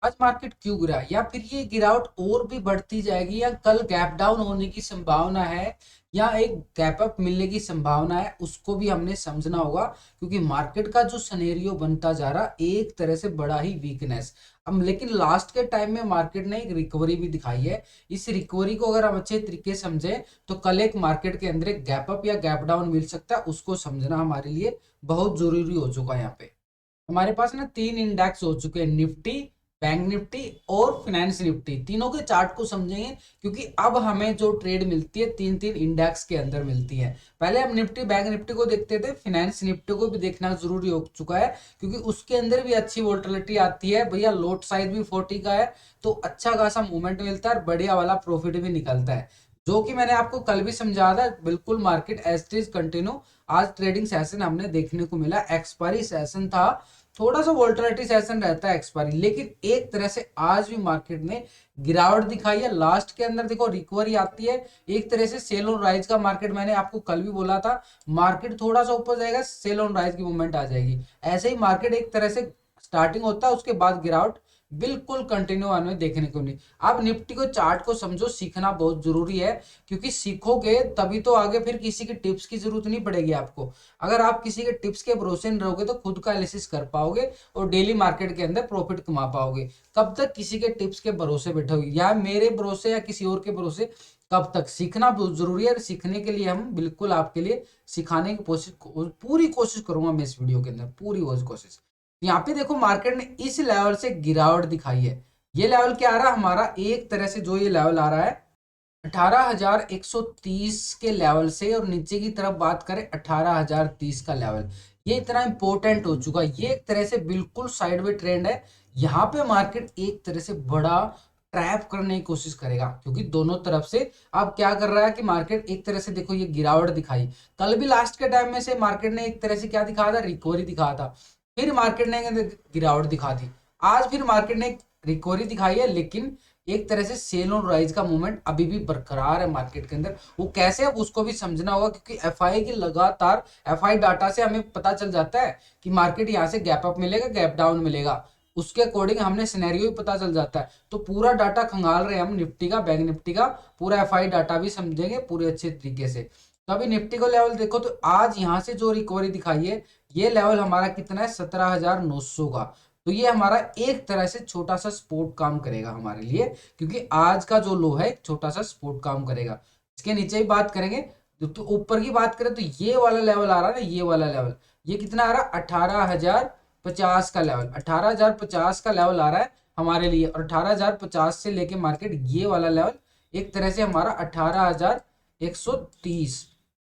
आज मार्केट क्यों गिरा, या फिर ये गिरावट और भी बढ़ती जाएगी, या कल गैप डाउन होने की संभावना है, या एक गैप अप मिलने की संभावना है, उसको भी हमने समझना होगा। क्योंकि मार्केट का जो सिनेरियो बनता जा रहा एक तरह से बड़ा ही वीकनेस। अब लेकिन लास्ट के टाइम में मार्केट ने एक रिकवरी भी दिखाई है। इस रिकवरी को अगर हम अच्छे तरीके से समझे तो कल एक मार्केट के अंदर एक गैप अप या गैप डाउन मिल सकता है, उसको समझना हमारे लिए बहुत जरूरी हो चुका है। यहाँ पे हमारे पास ना तीन इंडेक्स हो चुके हैं, निफ्टी, बैंक निफ्टी और फाइनेंस निफ्टी। तीनों के चार्ट को समझेंगे क्योंकि अब हमें जो ट्रेड मिलती है तीन तीन इंडेक्स के अंदर मिलती है। पहले हम निफ्टी बैंक निफ्टी को देखते थे, फाइनेंस निफ्टी को भी देखना जरूरी हो चुका है क्योंकि उसके अंदर भी अच्छी वोलेटिलिटी आती है भैया। लोट साइज भी 40 का है तो अच्छा खासा मूवमेंट मिलता है और बढ़िया वाला प्रॉफिट भी निकलता है, जो कि मैंने आपको कल भी समझाया था। बिल्कुल मार्केट एज इज कंटिन्यू। आज ट्रेडिंग सेशन हमने देखने को मिला, एक्सपायरी सेशन था, थोड़ा सा वोल्टिलिटी सेशन रहता है एक्सपायरी, लेकिन एक तरह से आज भी मार्केट ने गिरावट दिखाई है। लास्ट के अंदर देखो रिकवरी आती है, एक तरह से सेल ऑन राइज का मार्केट, मैंने आपको कल भी बोला था मार्केट थोड़ा सा ऊपर जाएगा, सेल ऑन राइज की मूवमेंट आ जाएगी। ऐसे ही मार्केट एक तरह से स्टार्टिंग होता है, उसके बाद गिरावट बिल्कुल कंटिन्यू आने में देखने को नहीं। आप निफ्टी को चार्ट को समझो, सीखना बहुत जरूरी है क्योंकि सीखोगे तभी तो आगे फिर किसी की टिप्स की जरूरत नहीं पड़ेगी आपको। अगर आप किसी के टिप्स के भरोसे नहीं रहोगे तो खुद का एनालिसिस कर पाओगे और डेली मार्केट के अंदर प्रॉफिट कमा पाओगे। कब तक किसी के टिप्स के भरोसे बैठोगे, या मेरे भरोसे या किसी और के भरोसे, कब तक? सीखना बहुत जरूरी है। सीखने के लिए हम बिल्कुल आपके लिए सिखाने की पूरी कोशिश करूंगा मैं इस वीडियो के अंदर, पूरी कोशिश। यहाँ पे देखो मार्केट ने इस लेवल से गिरावट दिखाई है। ये लेवल क्या आ रहा है हमारा, एक तरह से जो ये लेवल आ रहा है 18,130 के लेवल से, और नीचे की तरफ बात करें 18,030 का लेवल, ये इतना इंपॉर्टेंट हो चुका है। ये एक तरह से बिल्कुल साइडवे ट्रेंड है। यहाँ पे मार्केट एक तरह से बड़ा ट्रैप करने की कोशिश करेगा क्योंकि दोनों तरफ से अब क्या कर रहा है कि मार्केट एक तरह से देखो ये गिरावट दिखाई। कल भी लास्ट के टाइम में से मार्केट ने एक तरह से क्या दिखाया था, रिकवरी दिखाया था, फिर मार्केट ने गिरावट दिखा दी। आज फिर मार्केट ने रिकवरी दिखाई है, लेकिन एक तरह से सेल ऑन राइज का मूवमेंट अभी भी बरकरार है मार्केट के अंदर। वो कैसे, अब उसको भी समझना होगा क्योंकि एफआई की लगातार एफआई डाटा से हमें पता चल जाता है कि मार्केट यहाँ से गैप अप मिलेगा, गैप डाउन मिलेगा, उसके अकॉर्डिंग हमने सिनेरियो भी पता चल जाता है। तो पूरा डाटा खंगाल रहे हम निफ्टी का, बैंक निफ्टी का, पूरा एफआई डाटा भी समझेंगे पूरे अच्छे तरीके से। तो अभी निफ्टी को लेवल देखो तो आज यहाँ से जो रिकवरी दिखाई है, ये लेवल हमारा कितना है, 17,900 का। तो ये हमारा एक तरह से छोटा सा सपोर्ट काम करेगा हमारे लिए, क्योंकि आज का जो लो है छोटा सा सपोर्ट काम करेगा। इसके नीचे भी बात करेंगे तो ऊपर की बात करें तो ये वाला लेवल आ रहा है ना, ये वाला लेवल, ये कितना आ रहा है, 18,050 का लेवल, 18,050 का लेवल आ रहा है हमारे लिए। और 18,050 से लेके मार्केट ये वाला लेवल एक तरह से हमारा 18,130,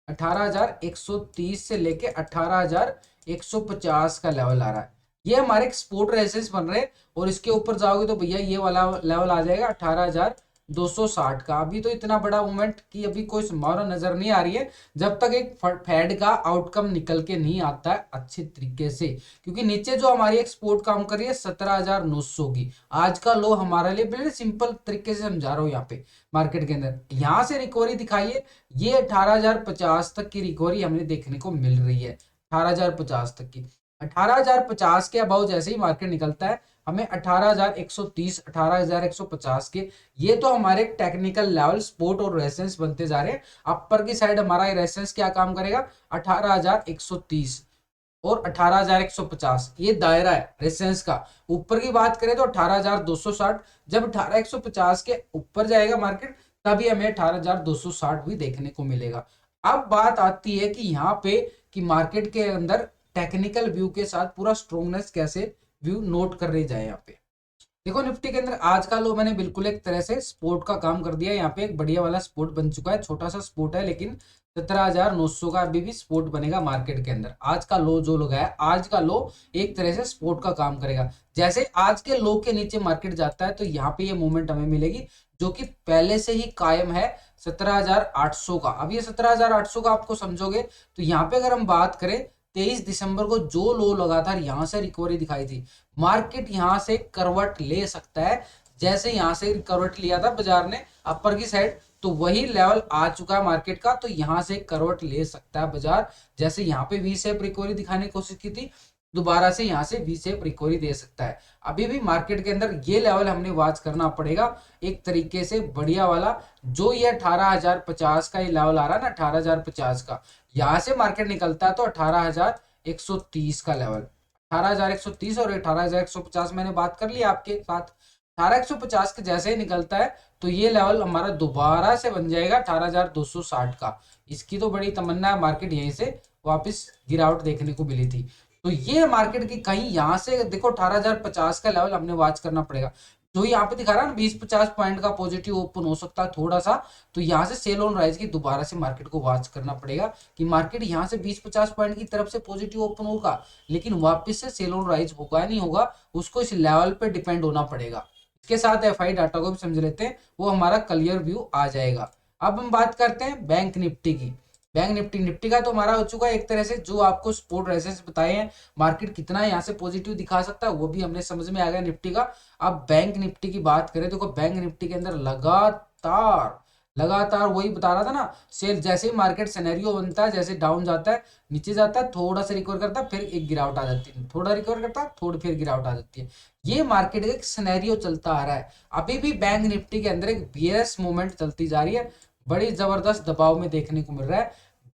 18,130 से लेके 18,150 का लेवल आ रहा है। ये हमारे एक्सपोर्ट रेजिस्टेंस बन रहे हैं, और इसके ऊपर जाओगे तो भैया ये वाला लेवल आ जाएगा 18,260 का। अभी तो इतना बड़ा मूवमेंट की अभी कोई संभावना नजर नहीं आ रही है जब तक एक फेड का आउटकम निकल के नहीं आता है अच्छे तरीके से। क्योंकि नीचे जो हमारी एक्सपोर्ट काम कर रही है 17,900 की, आज का लो हमारे लिए बिल्कुल सिंपल तरीके से समझा रहा हूँ। यहाँ पे मार्केट के अंदर यहाँ से रिकवरी दिखाई है, ये 18,050 तक की रिकवरी हमें देखने को मिल रही है, 18,050 तक की। 18,050 के अबाउ जैसे ही मार्केट निकलता है हमें 18,130, 18,150 के, ये तो हमारे टेक्निकल लेवल सपोर्ट और रेजिस्टेंस बनते जा रहे हैं। अपर की साइड हमारा रेजिस्टेंस क्या काम करेगा, 18,130 और 18,150, ये दायरा है रेजिस्टेंस का। ऊपर की बात करें तो 18,260, जब 18,150 के ऊपर जाएगा मार्केट तभी हमें 18,260 भी देखने को मिलेगा। अब बात आती है कि यहाँ पे कि मार्केट के अंदर टेक्निकल व्यू के साथ पूरा स्ट्रोंगनेस कैसे व्यू नोट कर रही जाए। यहाँ पे देखो निफ्टी के अंदर आज का लो मैंने बिल्कुल एक तरह से सपोर्ट का काम कर दिया। यहाँ पे एक बढ़िया वाला सपोर्ट बन चुका है, छोटा सा सपोर्ट है लेकिन 17,900 का अभी भी सपोर्ट बनेगा मार्केट के अंदर। आज का लो जो लगा है, आज का लो एक तरह से सपोर्ट का काम करेगा। जैसे आज के लो के नीचे मार्केट जाता है तो यहाँ पे ये मूवमेंट हमें मिलेगी जो कि पहले से ही कायम है 17,800 का। अब ये 17,800 का आपको समझोगे तो यहाँ पे अगर हम बात करें 23 दिसंबर को जो लो लगातार यहां से रिकवरी दिखाई थी, मार्केट यहां से करवट ले सकता है। जैसे यहां से करवट लिया था बाजार ने अपर की साइड, तो वही लेवल आ चुका है मार्केट का, तो यहां से करवट ले सकता है बाजार। जैसे यहां पे वी शेप रिकवरी दिखाने की कोशिश की थी, दोबारा से यहाँ से वी शेप रिकवरी दे सकता है। अभी भी मार्केट के अंदर ये लेवल हमने वॉच करना पड़ेगा एक तरीके से बढ़िया वाला, जो ये 18,050 का ये लेवल आ रहा है ना, 18,050 का, यहाँ से मार्केट निकलता है तो 18,130 का लेवल, 18,130 और 18,150 मैंने बात कर ली आपके साथ। 18,150 के जैसे ही निकलता है तो ये लेवल हमारा दोबारा से बन जाएगा 18,260 का। इसकी तो बड़ी तमन्ना है, मार्केट यहीं से वापस गिरावट देखने को मिली थी। तो ये मार्केट की कहीं यहाँ से देखो 18,050 का लेवल हमने वॉच करना पड़ेगा। जो यहाँ पे दिखा रहा है ना 20-50 पॉइंट का पॉजिटिव ओपन हो सकता है थोड़ा सा, तो यहाँ से सेल ऑन राइज की दोबारा से मार्केट को वॉच करना पड़ेगा कि मार्केट यहाँ से 20-50 पॉइंट की तरफ से पॉजिटिव ओपन होगा, लेकिन वापस से सेल ऑन राइज होगा नहीं होगा, उसको इस लेवल पे डिपेंड होना पड़ेगा। इसके साथ एफआई डाटा को भी समझ लेते हैं, वो हमारा क्लियर व्यू आ जाएगा। अब हम बात करते हैं बैंक निफ्टी की। बैंक निफ्टी का तो हमारा हो चुका है एक तरह से, जो आपको सपोर्ट रेजिस्टेंस बताए हैं, मार्केट कितना यहाँ से पॉजिटिव दिखा सकता है वो भी हमने समझ में आ गया निफ्टी का। अब बैंक निफ्टी की बात करें, देखो बैंक निफ्टी के अंदर लगातार लगातार वही बता रहा था ना, सेल जैसे ही मार्केट सिनेरियो बनता है, जैसे डाउन जाता है नीचे जाता है, थोड़ा सा रिकवर करता है, फिर एक गिरावट आ जाती है, थोड़ा रिकवर करता है, थोड़ी फिर गिरावट आ जाती है। ये मार्केट का एक सिनेरियो चलता आ रहा है। अभी भी बैंक निफ्टी के अंदर एक बियरस मूवमेंट चलती जा रही है, बड़ी जबरदस्त दबाव में देखने को मिल रहा है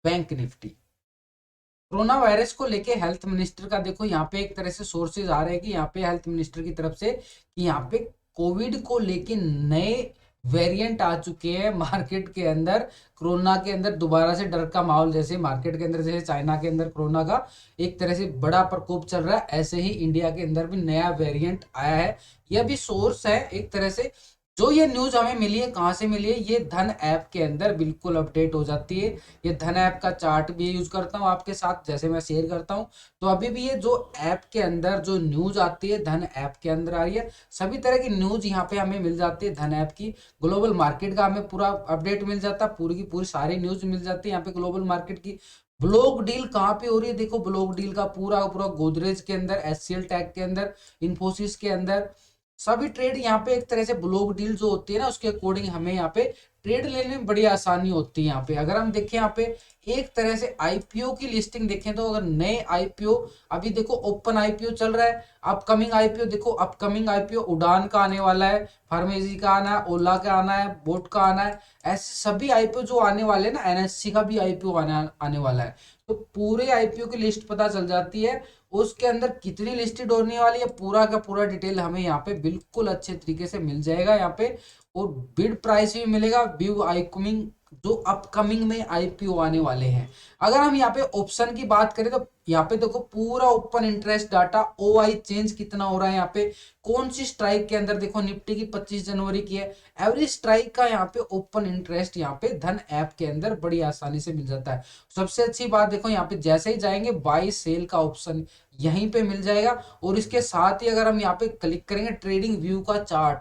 बैंक निफ्टी। कोरोना वायरस को लेके हेल्थ मिनिस्टर का देखो यहाँ पे एक तरह से सोर्सेज आ रहे हैं कि यहाँ पे हेल्थ मिनिस्टर की तरफ से कि यहाँ पे कोविड को लेके नए वेरिएंट आ चुके हैं मार्केट के अंदर। कोरोना के अंदर दोबारा से डर का माहौल, जैसे मार्केट के अंदर जैसे चाइना के अंदर कोरोना का एक तरह से बड़ा प्रकोप चल रहा है, ऐसे ही इंडिया के अंदर भी नया वेरिएंट आया है। यह भी सोर्स है एक तरह से। जो ये न्यूज हमें मिली है, कहाँ से मिली है, ये धन ऐप के अंदर बिल्कुल अपडेट हो जाती है। ये धन ऐप का चार्ट भी यूज करता हूँ आपके साथ, जैसे मैं शेयर करता हूँ। तो अभी भी ये जो ऐप के अंदर जो न्यूज आती है धन ऐप के अंदर आ रही है, सभी तरह की न्यूज यहाँ पे हमें मिल जाती है धन ऐप की। ग्लोबल मार्केट का हमें पूरा अपडेट मिल जाता है, पूरी की पूरी सारी न्यूज मिल जाती है यहाँ पे ग्लोबल मार्केट की। ब्लॉक डील कहाँ पे हो रही है, देखो ब्लॉक डील का पूरा पूरा गोदरेज के अंदर, एचसीएल टैग के अंदर, इन्फोसिस के अंदर, सभी ट्रेड यहाँ पे एक तरह से ब्लॉक डील जो होती है ना उसके अकॉर्डिंग हमें यहाँ पे ट्रेड लेने में बड़ी आसानी होती है। यहाँ पे अगर हम देखें, यहाँ पे एक तरह से आईपीओ की लिस्टिंग देखें तो अगर नए आईपीओ, अभी देखो ओपन आईपीओ चल रहा है, अपकमिंग आईपीओ देखो, अपकमिंग आईपीओ उड़ान का आने वाला है, फार्मेसी का आना है, ओला का आना है, बोट का आना है, ऐसे सभी आईपीओ जो आने वाले हैं ना, एनएससी का भी आईपीओ आने वाला है। तो पूरे आईपीओ की लिस्ट पता चल जाती है, उसके अंदर कितनी लिस्टेड होने वाली है पूरा का पूरा डिटेल हमें यहाँ पे बिल्कुल अच्छे तरीके से मिल जाएगा यहाँ पे। और बिड प्राइस भी मिलेगा, व्यू आईकमिंग जो अपकमिंग में आईपीओ आने वाले हैं। अगर हम यहाँ पे ऑप्शन की बात करें तो यहाँ पे देखो पूरा open interest data, OI change कितना हो रहा है यहाँ पे, कौन सी स्ट्राइक के अंदर, देखो निफ्टी की 25 जनवरी की है, एवरी स्ट्राइक का यहाँ पे ओपन इंटरेस्ट यहाँ पे धन ऐप के अंदर बड़ी आसानी से मिल जाता है। सबसे अच्छी बात देखो यहाँ पे जैसे ही जाएंगे बाई सेल का ऑप्शन यहीं पे मिल जाएगा। और इसके साथ ही अगर हम यहाँ पे क्लिक करेंगे ट्रेडिंग व्यू का चार्ट,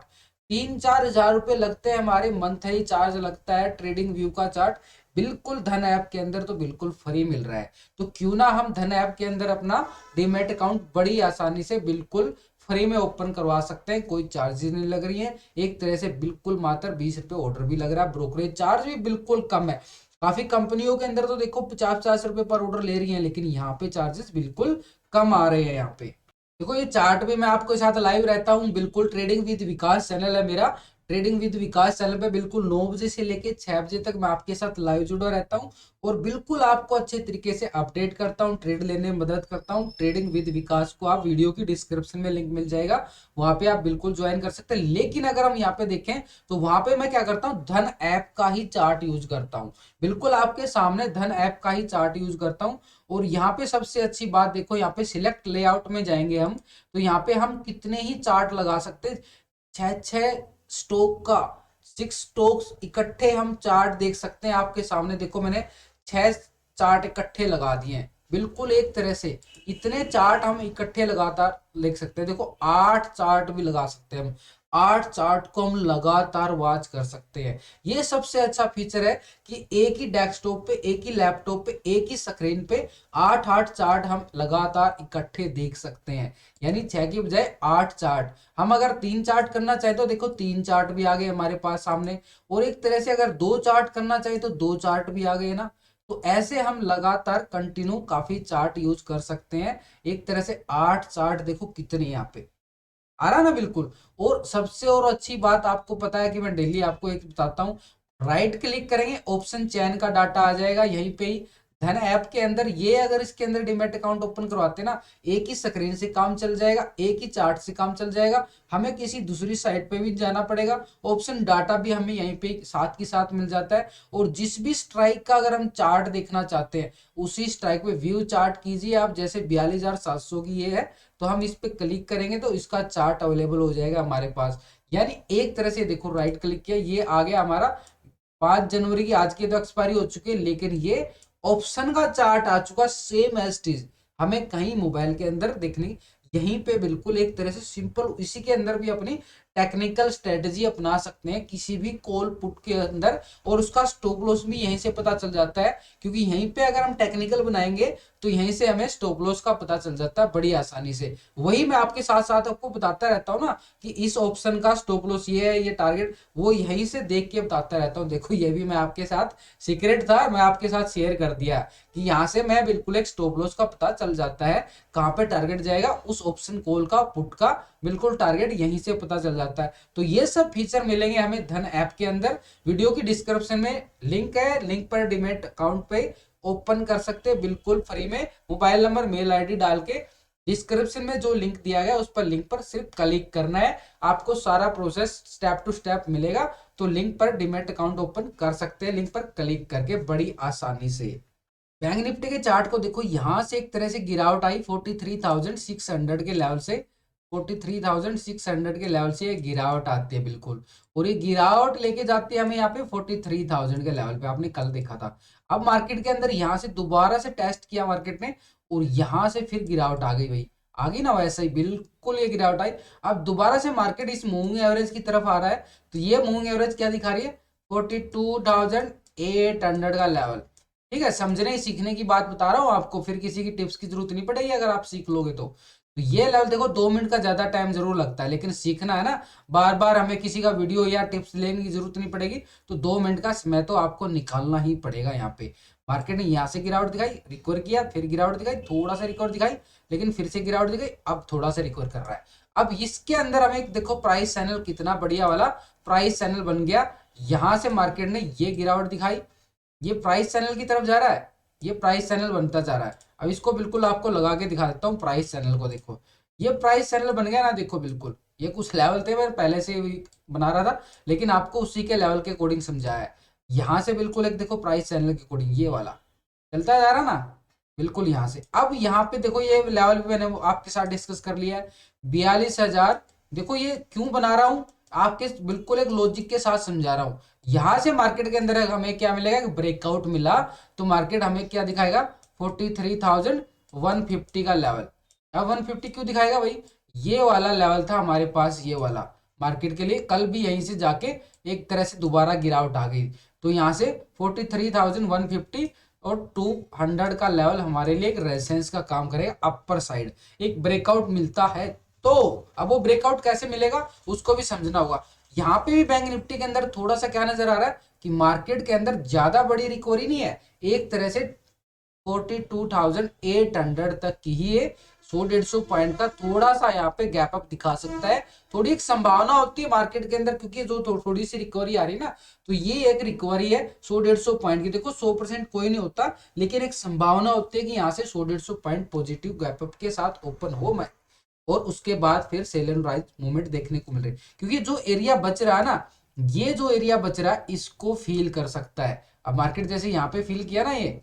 3-4 हजार रुपए लगते हैं हमारे, मंथली चार्ज लगता है ट्रेडिंग व्यू का चार्ट, बिल्कुल धन ऐप के अंदर तो बिल्कुल फ्री मिल रहा है। तो क्यों ना हम धन ऐप के अंदर अपना डीमेट अकाउंट बड़ी आसानी से बिल्कुल फ्री में ओपन करवा सकते हैं, कोई चार्जेस नहीं लग रही है, एक तरह से बिल्कुल मात्र 20 रुपए ऑर्डर भी लग रहा है, ब्रोकरेज चार्ज भी बिल्कुल कम है। काफी कंपनियों के अंदर तो देखो 50-50 रुपए पर ऑर्डर ले रही है, लेकिन यहाँ पे चार्जेस बिल्कुल कम आ रहे हैं यहाँ पे। देखो ये चार्ट भी मैं आपके साथ लाइव रहता हूँ, बिल्कुल ट्रेडिंग विद विकास चैनल है मेरा। ट्रेडिंग विद विकास चैनल पे बिल्कुल 9 बजे से लेके 6 बजे तक मैं आपके साथ लाइव जुड़ा रहता हूँ और बिल्कुल आपको अच्छे तरीके से अपडेट करता हूँ, ट्रेड लेने में मदद करता हूँ। ट्रेडिंग विद विकास को आप वीडियो की डिस्क्रिप्शन में लिंक मिल जाएगा, वहां पे आप बिल्कुल ज्वाइन कर सकते हैं। लेकिन अगर हम यहाँ पे देखें तो वहां पे मैं क्या करता हूँ, धन ऐप का ही चार्ट यूज करता हूँ, बिल्कुल आपके सामने धन ऐप का ही चार्ट यूज करता हूँ। और यहाँ पे सबसे अच्छी बात देखो, यहाँ पे सिलेक्ट लेआउट में जाएंगे हम, तो यहाँ पे हम कितने ही चार्ट लगा सकते हैं, 6-6 स्टॉक का, 6 स्टॉक्स इकट्ठे हम चार्ट देख सकते हैं। आपके सामने देखो मैंने 6 चार्ट इकट्ठे लगा दिए हैं, बिल्कुल एक तरह से इतने चार्ट हम इकट्ठे लगातार देख सकते हैं। देखो 8 चार्ट भी लगा सकते हैं हम, 8 चार्ट को हम लगातार वॉच कर सकते हैं। ये सबसे अच्छा फीचर है कि एक ही डेस्कटॉप पे, एक ही लैपटॉप पे, एक ही स्क्रीन पे 8-8 चार्ट हम लगातार इकट्ठे देख सकते हैं, यानी 6 की बजाय 8 चार्ट। हम अगर 3 चार्ट करना चाहे तो देखो 3 चार्ट भी आ गए हमारे पास सामने, और एक तरह से अगर 2 चार्ट करना चाहे तो 2 चार्ट भी आ गए ना। तो ऐसे हम लगातार कंटिन्यू काफी चार्ट यूज कर सकते हैं। एक तरह से 8 चार्ट देखो कितने यहाँ पे आ रहा ना बिल्कुल। और सबसे और अच्छी बात आपको पता है कि मैं डेली आपको एक बताता हूँ, राइट क्लिक करेंगे ऑप्शन चैन का डाटा आ जाएगा यहीं पे ही धन ऐप के अंदर। ये अगर इसके अंदर डिमेट अकाउंट ओपन करवाते ना, एक ही स्क्रीन से काम चल जाएगा, एक ही चार्ट से काम चल जाएगा, हमें किसी दूसरी साइट पे भी जाना पड़ेगा। ऑप्शन डाटा भी हमें यहीं पे साथ के साथ मिल जाता है। और जिस भी स्ट्राइक का अगर हम चार्ट देखना चाहते हैं, उसी स्ट्राइक पे व्यू चार्ट कीजिए आप, जैसे 42,700 की ये है, तो हम इस पे क्लिक करेंगे तो इसका चार्ट अवेलेबल हो जाएगा हमारे पास। यानी एक तरह से देखो राइट क्लिक किया, ये आ गया हमारा 5 जनवरी की, आज की तो एक्सपायरी हो चुकी है, लेकिन ये ऑप्शन का चार्ट आ चुका सेम एज इट इज। हमें कहीं मोबाइल के अंदर देखने, यहीं पे बिल्कुल एक तरह से सिंपल, इसी के अंदर भी अपनी टेक्निकल स्ट्रेटजी अपना सकते हैं किसी भी कॉल पुट के अंदर। और उसका स्टॉप लॉस भी यहीं से पता चल जाता है, क्योंकि यहीं पे अगर हम टेक्निकल बनाएंगे तो यहीं से हमें स्टॉप लॉस का पता चल जाता है बड़ी आसानी से। वही मैं आपके साथ साथ आपको बताता रहता हूँ ना कि इस ऑप्शन का स्टॉप लॉस ये है, ये टारगेट, वो यहीं से देख के बताता रहता हूँ। देखो ये भी मैं आपके साथ सीक्रेट था, मैं आपके साथ शेयर कर दिया कि यहाँ से मैं बिल्कुल एक स्टॉप लॉस का पता चल जाता है, कहाँ पे टारगेट जाएगा उस ऑप्शन कॉल का पुट का, बिल्कुल टारगेट यहीं से पता चल जाता है। तो ये सब फीचर मिलेंगे हमें धन ऐप के अंदर। वीडियो की डिस्क्रिप्शन में लिंक है, लिंक पर डीमैट अकाउंट पे ओपन कर सकते हैं बिल्कुल फ्री में। मोबाइल नंबर मेल आईडी डाल के डिस्क्रिप्शन में जो लिंक दिया गया उस पर लिंक पर सिर्फ क्लिक करना है, आपको सारा प्रोसेस स्टेप टू स्टेप मिलेगा। तो लिंक पर डीमैट अकाउंट ओपन कर सकते हैं, लिंक पर क्लिक करके बड़ी आसानी से। बैंक निफ्टी के चार्ट को देखो, यहां से एक तरह से गिरावट आई 43,600 के लेवल से, 43,600 के लेवल से ये गिरावट आती है बिल्कुल। और ये गिरावट लेके जाती है हमें यहाँ पे 43,000 के लेवल पे, आपने कल देखा था। अब मार्केट के अंदर यहाँ से दोबारा से टेस्ट किया मार्केट ने, और यहाँ से फिर गिरावट आ गई भाई, आ गई ना वैसे ही बिल्कुल ये गिरावट आई। अब दोबारा से मार्केट इस मूविंग एवरेज की तरफ आ रहा है, तो ये मूविंग एवरेज क्या दिखा रही है, 42,800 का लेवल। ठीक है, समझने सीखने की बात बता रहा हूँ आपको, फिर किसी की टिप्स की जरूरत नहीं पड़ेगी अगर आप सीख लोगे तो ये लेवल देखो, 2 मिनट का ज्यादा टाइम जरूर लगता है, लेकिन सीखना है ना, बार बार हमें किसी का वीडियो या टिप्स लेने की जरूरत नहीं पड़ेगी। तो 2 मिनट का समय तो आपको निकालना ही पड़ेगा। यहाँ पे मार्केट ने यहाँ से गिरावट दिखाई, रिकवर किया, फिर गिरावट दिखाई, थोड़ा सा रिकवर दिखाई, लेकिन फिर से गिरावट दिखाई, अब थोड़ा सा रिकवर कर रहा है। अब इसके अंदर हमें देखो प्राइस चैनल कितना बढ़िया वाला प्राइस चैनल बन गया। यहां से मार्केट ने ये गिरावट दिखाई, ये प्राइस चैनल की तरफ जा रहा है, ये प्राइस चैनल बनता जा रहा है। अब इसको बिल्कुल आपको लगा के दिखा देता हूँ, प्राइस चैनल को देखो, ये प्राइस चैनल बन गया ना, देखो बिल्कुल ये कुछ लेवल थे, मैं पहले से ही बना रहा था, लेकिन आपको उसी के लेवल के अकॉर्डिंग समझाया है। यहाँ से बिल्कुल एक देखो प्राइस चैनल के अकॉर्डिंग ये वाला चलता जा रहा ना, बिल्कुल यहाँ से। अब यहाँ पे देखो ये लेवल भी मैंने आपके साथ डिस्कस कर लिया है, 42,000। देखो ये क्यों बना रहा हूँ, आपके बिल्कुल एक लॉजिक के साथ समझा रहा हूँ। यहां से मार्केट के अंदर हमें क्या मिलेगा, ब्रेकआउट मिला तो मार्केट हमें क्या दिखाएगा, 43,150 का लेवल। अब 150 क्यों दिखाएगा भाई, ये वाला लेवल था हमारे पास, ये वाला मार्केट के लिए कल भी यहीं से जाके एक तरह से दोबारा गिरावट आ गई। तो यहाँ से 43,150 और 200 का लेवल हमारे लिए एक रेजिस्टेंस का काम करेगा। अपर साइड एक ब्रेकआउट मिलता है, तो अब वो ब्रेकआउट कैसे मिलेगा उसको भी समझना होगा। यहाँ पे भी बैंक निफ्टी के अंदर थोड़ा सा क्या नजर आ रहा है कि मार्केट के अंदर ज्यादा बड़ी रिकवरी नहीं है, एक तरह से 42,800 तक की ही है। 100-150 पॉइंट का थोड़ा सा यहाँ पे गैप अप दिखा सकता है, थोड़ी एक संभावना होती है मार्केट के अंदर, क्योंकि जो थोड़ी सी रिकवरी आ रही है ना, तो ये एक रिकवरी है 100-150 पॉइंट की। देखो 100% कोई नहीं होता, लेकिन एक संभावना होती है कि यहाँ से 100-150 पॉइंट पॉजिटिव गैप अप के साथ ओपन हो मैं, और उसके बाद फिर सेल एंड राइज मूवमेंट देखने को मिल रही है। क्योंकि जो एरिया बच रहा है ना, ये जो एरिया बच रहा है इसको फील कर सकता है। अब मार्केट जैसे यहाँ पे फील किया ना, ये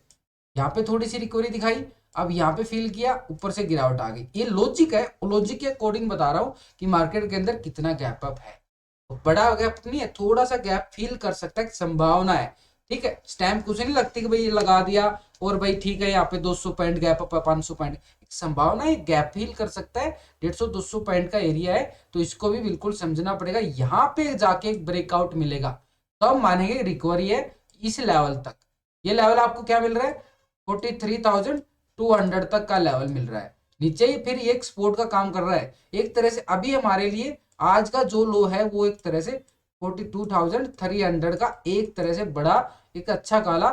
यहाँ पे थोड़ी सी रिकवरी दिखाई, अब यहाँ पे फील किया, ऊपर से गिरावट आ गई। ये लॉजिक है, लॉजिक के अकॉर्डिंग बता रहा हूँ कि मार्केट के अंदर कितना गैप अप है। तो बड़ा गैप नहीं है, थोड़ा सा गैप फील कर सकता है, संभावना है। ठीक है, स्टैम्प कुछ नहीं लगती कि भाई ये लगा दिया और भाई ठीक है यहाँ पे 200 पॉइंट गैप अप है, 500 पॉइंट, संभावना है गैप फील कर सकता है। 150-200 पॉइंट का एरिया है, तो इसको भी बिल्कुल समझना पड़ेगा। यहाँ पे जाके एक ब्रेकआउट मिलेगा तब तो मानेंगे रिकवरी है इस लेवल तक। ये लेवल आपको क्या मिल रहा है, 43,200 तक का लेवल मिल रहा है। नीचे ही फिर एक सपोर्ट का काम कर रहा है एक तरह से। अभी हमारे लिए आज का जो लो है वो एक तरह से 42,300 का एक तरह से बड़ा एक अच्छा काला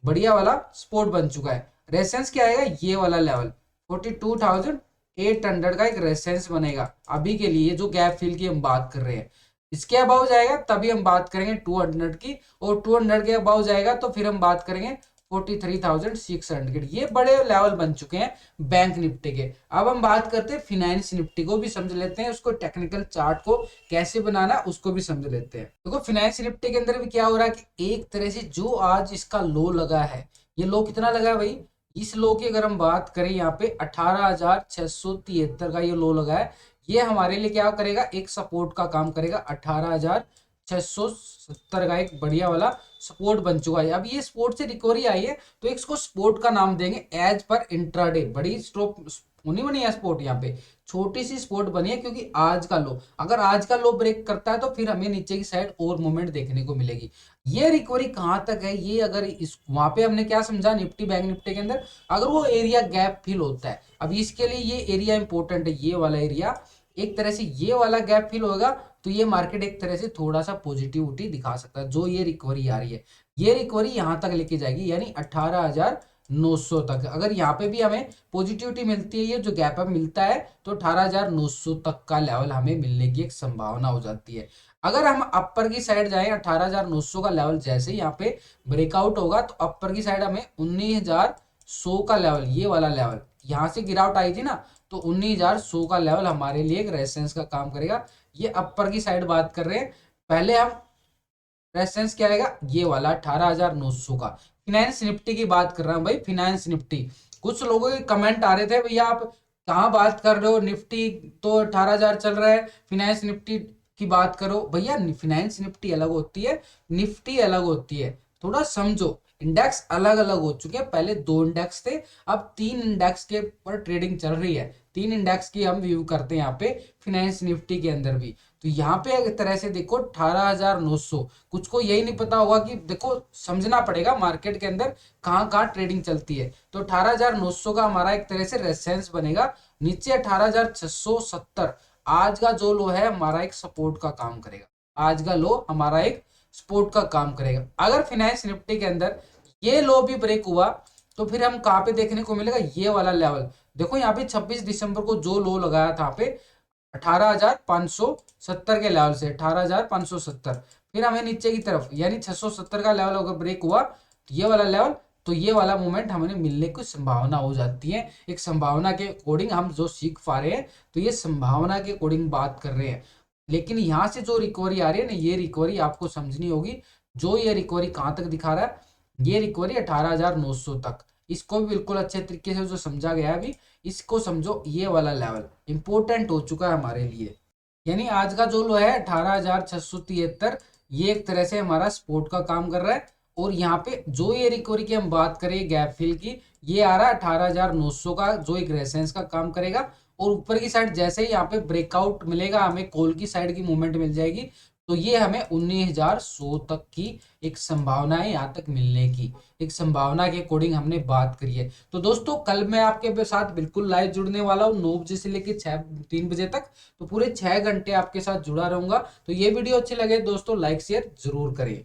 बढ़िया वाला सपोर्ट बन चुका है। रेजिस्टेंस क्या आएगा, ये वाला लेवल 42,800 का एक रेजिस्टेंस बनेगा अभी के लिए, जो गैप फिल की हम बात कर रहे हैं। इसके अबाउ जाएगा तभी हम बात करेंगे 200 की, और 200 के अबाउ जाएगा तो फिर हम बात करेंगे 43,600। ये बड़े लेवल बन चुके हैं बैंक निफ्टी के। अब हम बात करते हैं फिनांस निफ्टी को भी समझ लेते हैं, उसको टेक्निकल चार्ट को कैसे बनाना उसको भी समझ लेते हैं। देखो फिनांस निफ्टी के अंदर भी क्या हो रहा है कि एक तरह से जो आज इसका लो लगा है, ये लो कितना लगा है भाई, इस लो की अगर हम बात करें यहाँ पे 18,673 का ये लो लगा है। ये हमारे लिए क्या करेगा, एक सपोर्ट का काम करेगा। 18,670 का एक बढ़िया वाला सपोर्ट बन चुका है। अब ये सपोर्ट से रिकवरी आई है तो इसको सपोर्ट का नाम देंगे एज पर इंट्राडे। बड़ी स्टॉप नहीं बनी है सपोर्ट, यहाँ पे छोटी सी सपोर्ट बनी है, क्योंकि आज का लो, अगर आज का लो ब्रेक करता है तो फिर हमें नीचे की साइड और मूवमेंट देखने को मिलेगी। ये रिकवरी कहां तक है, ये अगर इस वहां पे हमने क्या समझा निफ्टी बैंक निफ्टी के अंदर, अगर वो एरिया गैप फिल होता है, अब इसके लिए ये एरिया इंपॉर्टेंट है, ये वाला एरिया एक तरह से ये वाला गैप फिल होगा तो ये मार्केट एक तरह से थोड़ा सा पॉजिटिविटी दिखा सकता है। जो ये रिकवरी आ रही है, ये रिकवरी यहां तक लेके जाएगी, यानी 18,900 तक। अगर यहाँ पे भी हमें पॉजिटिविटी मिलती है, ये जो गैप अप मिलता है, तो 18,900 तक का लेवल हमें मिलने की एक संभावना हो जाती है। अगर हम अपर की साइड जाएं, 18,900 का लेवल जैसे यहाँ पे ब्रेकआउट होगा तो अपर की साइड हमें 19,100 का लेवल, ये वाला लेवल यहाँ से गिरावट आई थी ना, तो 19,100 का लेवल हमारे लिए एक रेजिस्टेंस का काम करेगा। ये अपर की साइड बात कर रहे हैं। पहले हम रेजिस्टेंस क्या आएगा, ये वाला 18,900 का। फिनेंस निफ्टी की बात कर रहा हूं भाई, फिनेंस निफ्टी। कुछ लोगों के कमेंट आ रहे थे, भैया आप कहाँ बात कर रहे हो, निफ्टी तो 18,000 चल रहा है, फिनेंस निफ्टी की बात करो। भैया फिनेंस निफ्टी अलग होती है, निफ्टी अलग होती है, थोड़ा समझो। इंडेक्स अलग अलग हो चुके हैं, पहले 2 इंडेक्स थे, अब 3 इंडेक्स के ऊपर ट्रेडिंग चल रही है। 3 इंडेक्स की हम व्यू करते हैं यहाँ पे फिनेंस निफ्टी के अंदर भी। तो यहाँ पे एक तरह से देखो 18,900, कुछ को यही नहीं पता होगा कि देखो समझना पड़ेगा मार्केट के अंदर कहाँ कहाँ ट्रेडिंग चलती है। तो 18,900 का हमारा एक तरह से रेजिस्टेंस बनेगा। नीचे 18,670 आज का जो लो है हमारा एक सपोर्ट का काम करेगा। आज का लो हमारा एक सपोर्ट का काम करेगा। अगर फिनेंस निफ्टी के अंदर ये लो भी ब्रेक हुआ तो फिर हम कहाँ पे देखने को मिलेगा, ये वाला लेवल। देखो यहाँ पे 26 दिसंबर को जो लो लगाया था पे 18,570 के लेवल से 18,570, फिर हमें नीचे की तरफ यानी 670 का लेवल अगर ब्रेक हुआ तो ये वाला लेवल, तो ये वाला मोमेंट हमें मिलने की संभावना हो जाती है। एक संभावना के अकॉर्डिंग हम जो सीख पा रहे हैं, तो ये संभावना के अकॉर्डिंग बात कर रहे हैं। लेकिन यहाँ से जो रिकवरी आ रही है ना, ये रिकवरी आपको समझनी होगी। जो ये रिकवरी कहाँ तक दिखा रहा है, ये रिकवरी 18,900 तक। इसको भी बिल्कुल अच्छे तरीके से जो समझा गया है अभी, इसको समझो। ये वाला लेवल इंपॉर्टेंट हो चुका है हमारे लिए, यानी आज का जो लो है 18,673, ये एक तरह से हमारा सपोर्ट का काम कर रहा है। और यहाँ पे जो ये रिकवरी की हम बात करें गैप फिल की, ये आ रहा है 18,900 का, जो एक रेजिस्टेंस का काम करेगा। और ऊपर की साइड जैसे ही यहाँ पे ब्रेकआउट मिलेगा, हमें कॉल की साइड की मूवमेंट मिल जाएगी, तो ये हमें 19,100 तक की एक संभावना है यहाँ तक मिलने की। एक संभावना के अकॉर्डिंग हमने बात करी है। तो दोस्तों कल मैं आपके साथ बिल्कुल लाइव जुड़ने वाला हूँ 9 बजे से लेकर 3 बजे तक। तो पूरे 6 घंटे आपके साथ जुड़ा रहूंगा। तो ये वीडियो अच्छी लगे दोस्तों, लाइक शेयर जरूर करें।